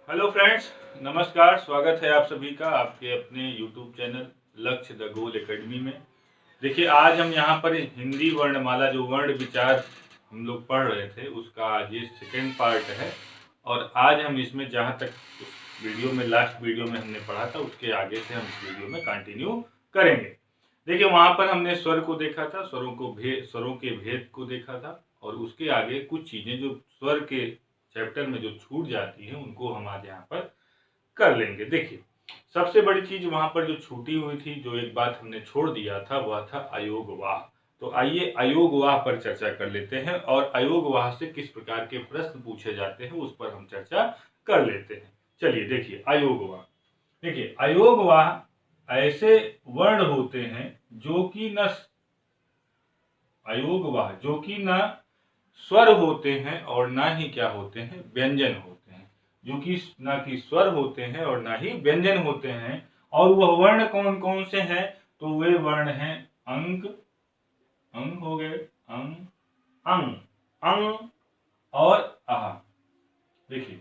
Hello friends, नमस्कार। स्वागत है आप सभी का आपके अपने यूट्यूब चैनल लक्ष्य द गोल एकेडमी में। देखिए, आज हम यहाँ पर हिंदी वर्णमाला जो वर्ण विचार हम लोग पढ़ रहे थे उसका आज ये सेकेंड पार्ट है। और आज हम इसमें जहाँ तक उस वीडियो में लास्ट वीडियो में हमने पढ़ा था उसके आगे से हम इस वीडियो में कंटिन्यू करेंगे। देखिए, वहाँ पर हमने स्वर को देखा था, स्वरों के भेद को देखा था और उसके आगे कुछ चीज़ें जो स्वर के चैप्टर में जो छूट जाती है उनको हम आज यहाँ पर कर लेंगे। देखिए, सबसे बड़ी चीज वहां पर जो छूटी हुई थी, जो एक बात हमने छोड़ दिया था, वह था अयोगवाह। तो आइए अयोगवाह पर चर्चा कर लेते हैं और अयोगवाह से किस प्रकार के प्रश्न पूछे जाते हैं उस पर हम चर्चा कर लेते हैं। चलिए देखिए, अयोगवाह। देखिए, अयोगवाह ऐसे वर्ण होते हैं जो कि न अयोगवाह जो कि न स्वर होते हैं और ना ही क्या होते हैं, व्यंजन होते हैं। जो कि ना कि स्वर होते हैं और ना ही व्यंजन होते हैं। और वह वर्ण कौन कौन से हैं? तो वे वर्ण हैं अंक, अंग हो गए, अंग, अंग, अंग और आह। देखिए,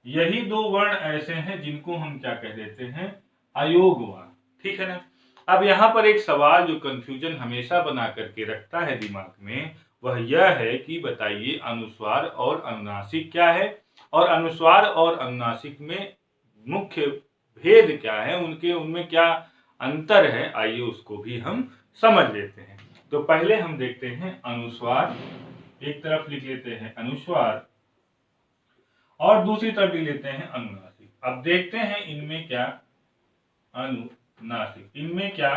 यही दो वर्ण ऐसे हैं जिनको हम क्या कह देते हैं, अयोगवाह। ठीक है ना। अब यहाँ पर एक सवाल जो कंफ्यूजन हमेशा बना करके रखता है दिमाग में, वह यह है कि बताइए अनुस्वार और अनुनासिक क्या है और अनुस्वार और अनुनासिक में मुख्य भेद क्या है, उनके उनमें क्या अंतर है। आइए उसको भी हम समझ लेते हैं। तो पहले हम देखते हैं अनुस्वार, एक तरफ लिख लेते हैं अनुस्वार और दूसरी तरफ लिख लेते हैं अनुनासिक। अब देखते हैं इनमें क्या अनुनासिक, इनमें क्या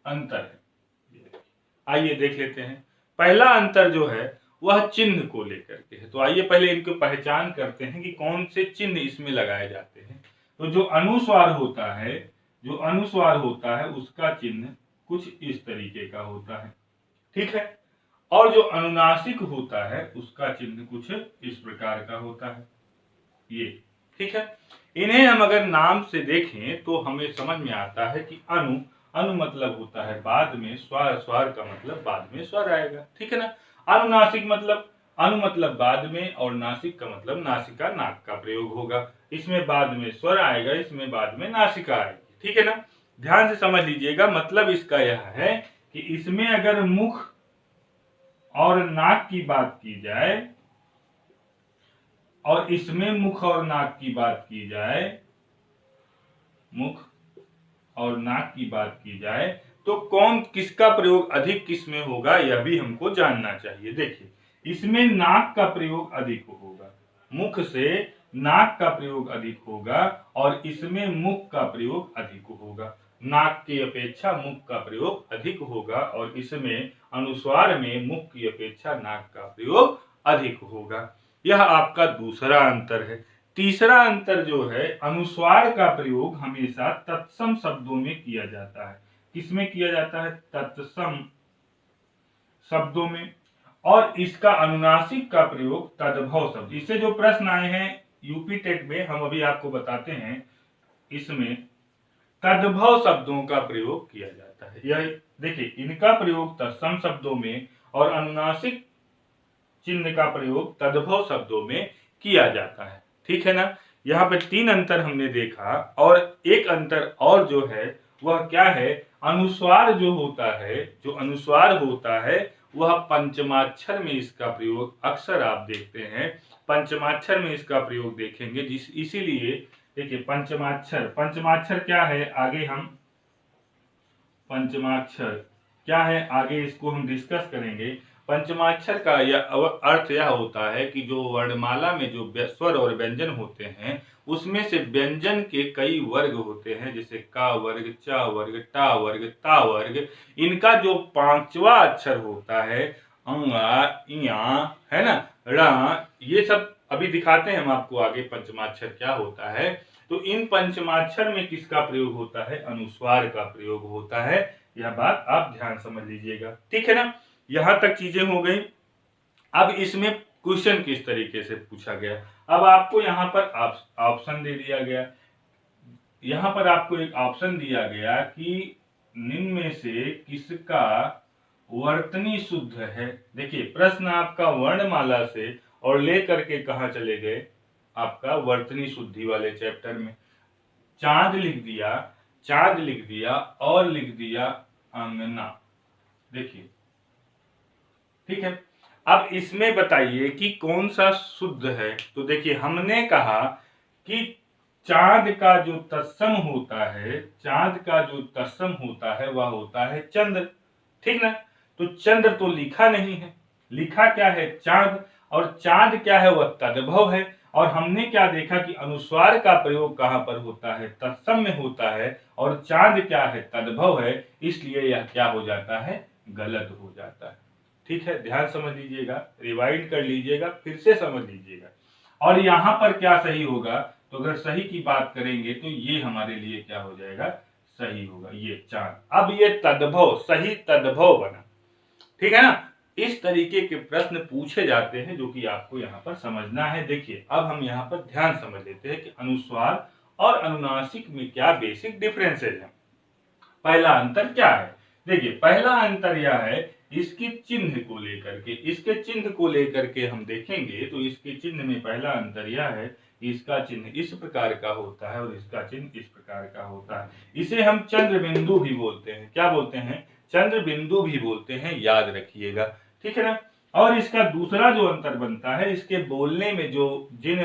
अंतर है। आइए देख लेते हैं। पहला अंतर जो है वह चिन्ह को लेकर के है। तो आइए पहले इनको पहचान करते हैं कि कौन से चिन्ह इसमें लगाए जाते हैं। तो जो अनुस्वार होता है, जो अनुस्वार होता है उसका चिन्ह कुछ इस तरीके का होता है। ठीक है। और जो अनुनासिक होता है उसका चिन्ह कुछ इस प्रकार का होता है, ये। ठीक है। इन्हें हम अगर नाम से देखें तो हमें समझ में आता है कि अनु, अनु मतलब होता है बाद में स्वर, स्वर का मतलब बाद में स्वर आएगा। ठीक है ना। अनुनासिक मतलब, अनु मतलब बाद में और नासिक का मतलब नासिका, नाक का प्रयोग होगा। इसमें बाद में स्वर आएगा, इसमें बाद में नासिका आएगी। ठीक है ना। ध्यान से समझ लीजिएगा। मतलब इसका यह है कि इसमें अगर मुख और नाक की बात की जाए और इसमें मुख और नाक की बात की जाए, मुख और नाक की बात की जाए तो कौन किसका प्रयोग अधिक किस में होगा यह भी हमको जानना चाहिए। देखिए, इसमें नाक का प्रयोग अधिक होगा, मुख से नाक का प्रयोग अधिक होगा और इसमें मुख का प्रयोग अधिक होगा। नाक की अपेक्षा मुख का प्रयोग अधिक होगा और इसमें अनुस्वार में मुख की अपेक्षा नाक का प्रयोग अधिक होगा। यह आपका दूसरा अंतर है। तीसरा अंतर जो है, अनुस्वार का प्रयोग हमेशा तत्सम शब्दों में किया जाता है। किसमें किया जाता है? तत्सम शब्दों में। और इसका अनुनासिक का प्रयोग तद्भव शब्द। इससे जो प्रश्न आए हैं यूपी टेट में, हम अभी आपको बताते हैं। इसमें तद्भव शब्दों का प्रयोग किया जाता है। यह देखिए, इनका प्रयोग तत्सम शब्दों में और अनुनासिक चिन्ह का प्रयोग तद्भव शब्दों में किया जाता है। ठीक है ना। यहाँ पे तीन अंतर हमने देखा और एक अंतर और जो है वह क्या है, अनुस्वार जो होता है, जो अनुस्वार होता है वह पंचमाक्षर में इसका प्रयोग अक्सर आप देखते हैं। पंचमाक्षर में इसका प्रयोग देखेंगे, जिस इसीलिए देखिए पंचमाक्षर, पंचमाक्षर क्या है आगे हम, पंचमाक्षर क्या है आगे इसको हम डिस्कस करेंगे। पंचमाक्षर का यह अर्थ यह होता है कि जो वर्णमाला में जो स्वर और व्यंजन होते हैं उसमें से व्यंजन के कई वर्ग होते हैं, जैसे का वर्ग, च वर्ग, टा वर्ग, ता वर्ग। इनका जो पांचवा अक्षर होता है, अंगा, इया, है ना, रा, ये सब अभी दिखाते हैं हम आपको आगे पंचमाक्षर क्या होता है। तो इन पंचमाक्षर में किसका प्रयोग होता है? अनुस्वार का प्रयोग होता है। यह बात आप ध्यान समझ लीजिएगा। ठीक है ना। यहां तक चीजें हो गई। अब इसमें क्वेश्चन किस तरीके से पूछा गया, अब आपको यहाँ पर ऑप्शन दे दिया गया। यहाँ पर आपको एक ऑप्शन दिया गया कि निम्न में से किसका वर्तनी शुद्ध है। देखिए, प्रश्न आपका वर्णमाला से और लेकर के कहा चले गए, आपका वर्तनी शुद्धि वाले चैप्टर में। चांद लिख दिया, चांद लिख दिया और लिख दिया अंगना। देखिए, ठीक है। अब इसमें बताइए कि कौन सा शुद्ध है। तो देखिए, हमने कहा कि चांद का जो तत्सम होता है, चांद का जो तत्सम होता है वह होता है चंद्र, ठीक ना। तो चंद्र तो लिखा नहीं है, लिखा क्या है चांद, और चांद क्या है वह तद्भव है। और हमने क्या देखा कि अनुस्वार का प्रयोग कहां पर होता है, तत्सम में होता है, और चांद क्या है, तद्भव है, इसलिए यह क्या हो जाता है, गलत हो जाता है। ठीक है, ध्यान समझ लीजिएगा, रिवाइंड कर लीजिएगा, फिर से समझ लीजिएगा। और यहां पर क्या सही होगा, तो अगर सही की बात करेंगे तो ये हमारे लिए क्या हो जाएगा, सही होगा, ये चांद। अब ये तद्भव, सही तद्भव बना, ठीक है ना। इस तरीके के प्रश्न पूछे जाते हैं जो कि आपको यहाँ पर समझना है। देखिए, अब हम यहाँ पर ध्यान समझ लेते हैं कि अनुस्वार और अनुनासिक में क्या बेसिक डिफरेंसेज है। पहला अंतर क्या है, देखिए पहला अंतर यह है इसके चिन्ह को लेकर के, इसके चिन्ह को लेकर के हम देखेंगे तो इसके चिन्ह में पहला अंतर यह है कि इसका चिन्ह इस प्रकार का होता है और इसका चिन्ह इस प्रकार का होता है। इसे हम चंद्र बिंदु भी बोलते हैं, क्या बोलते हैं, चंद्र बिंदु भी बोलते हैं, याद रखिएगा, ठीक है ना। और इसका दूसरा जो अंतर बनता है, इसके बोलने में जो जिन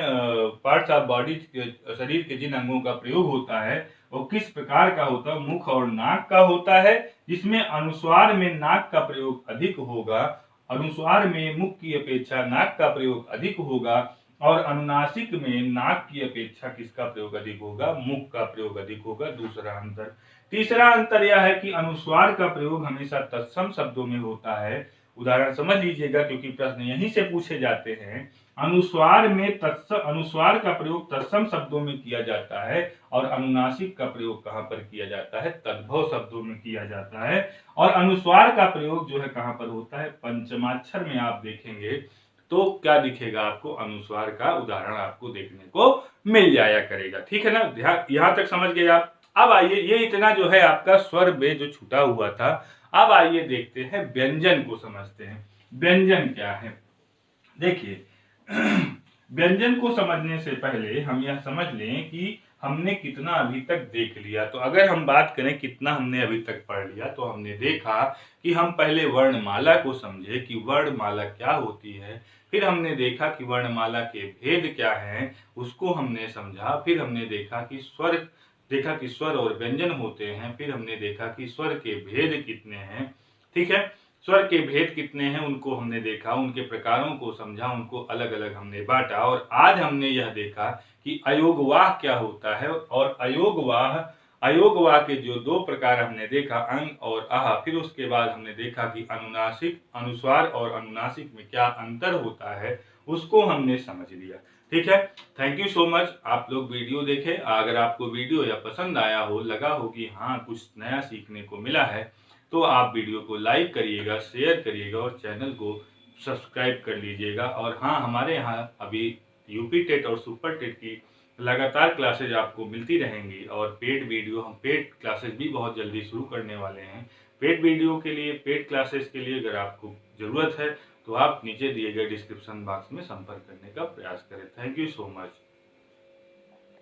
पार्ट्स ऑफ बॉडी, शरीर के जिन अंगों का प्रयोग होता है वो किस प्रकार का होता है, मुख और नाक का होता है, जिसमें अनुस्वार में नाक का प्रयोग अधिक होगा, अनुस्वार में मुख की अपेक्षा नाक का प्रयोग अधिक होगा, और अनुनासिक में नाक की अपेक्षा किसका प्रयोग अधिक होगा, मुख का प्रयोग अधिक होगा। दूसरा अंतर। तीसरा अंतर यह है कि अनुस्वार का प्रयोग हमेशा तत्सम शब्दों में होता है। उदाहरण समझ लीजिएगा क्योंकि प्रश्न यहीं से पूछे जाते हैं। अनुस्वार में अनुस्वार का प्रयोग तत्सम शब्दों में किया जाता है और अनुनासिक का प्रयोग कहां पर किया जाता है, तद्भव शब्दों में किया जाता है। और अनुस्वार का प्रयोग जो है कहां पर होता है, पंचमाक्षर में आप देखेंगे तो क्या दिखेगा आपको, अनुस्वार का उदाहरण आपको देखने को मिल जाया करेगा, ठीक है ना। यहां तक समझ गए आप। अब आइए, ये इतना जो है आपका स्वर में जो छूटा हुआ था। अब आइए देखते हैं व्यंजन को समझते हैं। व्यंजन क्या है, देखिए व्यंजन को समझने से पहले हम यह समझ लें कि हमने कितना अभी तक देख लिया। तो अगर हम बात करें कितना हमने अभी तक पढ़ लिया, तो हमने देखा कि हम पहले वर्णमाला को समझे कि वर्णमाला क्या होती है, फिर हमने देखा कि वर्णमाला के भेद क्या हैं, उसको हमने समझा। फिर हमने देखा कि स्वर और व्यंजन होते हैं। फिर हमने देखा कि स्वर के भेद कितने हैं, ठीक है, स्वर के भेद कितने हैं उनको हमने देखा, उनके प्रकारों को समझा, उनको अलग अलग हमने बांटा। और आज हमने यह देखा कि अयोगवाह क्या होता है, और अयोगवाह के जो दो प्रकार हमने देखा, अंग और आह। फिर उसके बाद हमने देखा कि अनुनासिक, अनुस्वार और अनुनासिक में क्या अंतर होता है, उसको हमने समझ लिया, ठीक है। Thank you so much. आप लोग वीडियो देखें। अगर आपको वीडियो या पसंद आया हो, लगा हो कि हाँ कुछ नया सीखने को मिला है, तो आप वीडियो को लाइक करिएगा, शेयर करिएगा और चैनल को सब्सक्राइब कर लीजिएगा। और हाँ, हमारे यहाँ अभी यूपी टेट और सुपर टेट की लगातार क्लासेज आपको मिलती रहेंगी, और हम पेड क्लासेज भी बहुत जल्दी शुरू करने वाले हैं। पेड वीडियो के लिए, पेड क्लासेज के लिए अगर आपको ज़रूरत है तो आप नीचे दिए गए डिस्क्रिप्शन बॉक्स में संपर्क करने का प्रयास करें। Thank you so much.